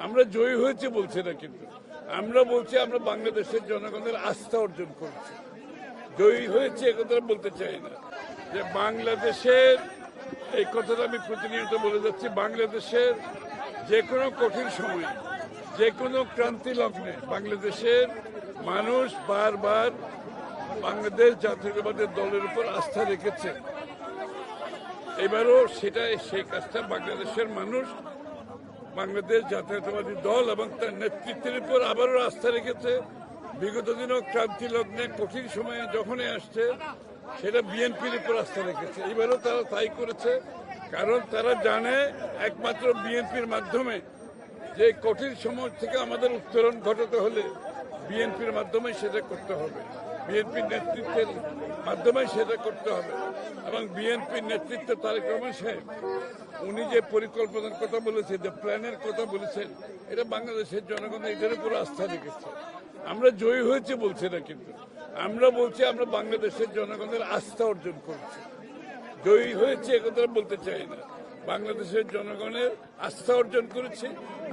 আমরা জয়ী হয়েছে বলছি না, কিন্তু আমরা বলছি আমরা বাংলাদেশের জনগণের আস্থা অর্জন করেছি। জয়ী হয়েছে একথা বলতে চাই না, যে বাংলাদেশের এই কথাটা আমি প্রতিনিয়ত বলে যাচ্ছি, বাংলাদেশের যে কোনো কঠিন সময়ে, যে কোনো ক্রান্তি লগ্নে বাংলাদেশের মানুষ বারবার বাংলাদেশ জাতীয়তাবাদী দলের উপর আস্থা রেখেছে। এবারও সেই কাজটা বাংলাদেশের মানুষ বাংলাদেশ জাতীয়তাবাদী দল এবং তার নেতৃত্বের উপর আবারও আস্থা রেখেছে। বিগত দিনও ক্রান্তি লগ্নে কঠিন সময়ে যখনই আসছে সেটা বিএনপির উপর আস্থা রেখেছে। এবারও তারা তাই করেছে, কারণ তারা জানে একমাত্র বিএনপির মাধ্যমে যে কঠিন সময় থেকে আমাদের উত্তরণ ঘটাতে হলে বিএনপির মাধ্যমে সেটা করতে হবে, বিএনপির নেতৃত্বের মাধ্যমে সেটা করতে হবে। এবং বিএনপির নেতৃত্ব তারেক রহমান সাহেব উনি যে পরিকল্পনার কথা বলেছেন, যে প্ল্যানের কথা বলেছেন, এটা বাংলাদেশের জনগণ এটার উপর আস্থা রেখেছে। আমরা জয়ী হয়েছে বলছি না, কিন্তু আমরা বলছি আমরা বাংলাদেশের জনগণের আস্থা অর্জন করেছি। জয়ী হয়েছে একথা বলতে চাই না, বাংলাদেশের জনগণের আস্থা অর্জন করেছে।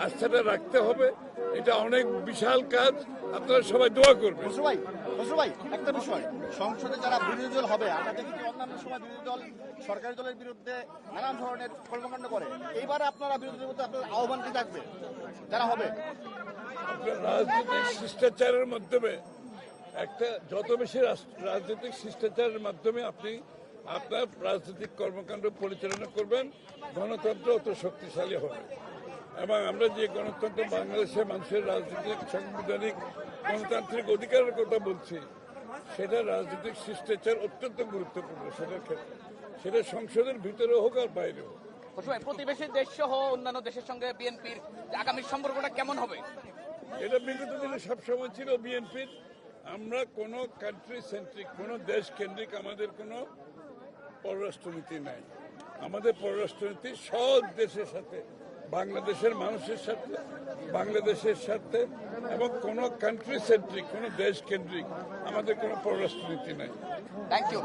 আস্থাটা রাখতে হবে, এটা অনেক বিশাল কাজ। আপনারা সবাই দোয়া করবেন। ভাই, একটা বিষয়, সংসদে যারা বিরোধী দল হবে, আমরা দেখি অন্যান্য সময় বিরোধী দল সরকারি দলের বিরুদ্ধে নানান ধরনের কর্মকাণ্ড করে, এইবারে আপনারা বিরোধী দলের মধ্যে আপনার আহ্বান কি থাকবে যারা হবে? আপনার রাজনৈতিক শিষ্টাচারের মাধ্যমে যত বেশি রাজনৈতিক শিষ্টাচারের মাধ্যমে আপনি আপনার রাজনৈতিক কর্মকাণ্ড পরিচালনা করবেন, গণতন্ত্র অত শক্তিশালী হবে। এবং আমরা যে গণতন্ত্র বাংলাদেশের মানুষের রাজনৈতিক সাংবিধানিক গণতান্ত্রিক অধিকারের কথা বলছি, সেটা রাজনৈতিক শিষ্টাচার অত্যন্ত গুরুত্বপূর্ণ। সেটার ক্ষেত্রে সেটা সংসদের ভিতরে হোক আর বাইরে হোক। প্রতিবেশী দেশ সহ অন্যান্য দেশের সঙ্গে বিএনপির আগামী সম্পর্কটা কেমন হবে? এটা বিগত দিনে সবসময় ছিল বিএনপির। আমরা কোনো কান্ট্রি সেন্ট্রিক, কোনো দেশ কেন্দ্রিক আমাদের কোনো পররাষ্ট্রনীতি নাই। আমাদের পররাষ্ট্রনীতি সব দেশের সাথে, বাংলাদেশের মানুষের সাথে, বাংলাদেশের সাথে, এবং কোনো কান্ট্রি সেন্ট্রিক, কোনো দেশ কেন্দ্রিক আমাদের কোনো পররাষ্ট্রনীতি নাই। Thank you.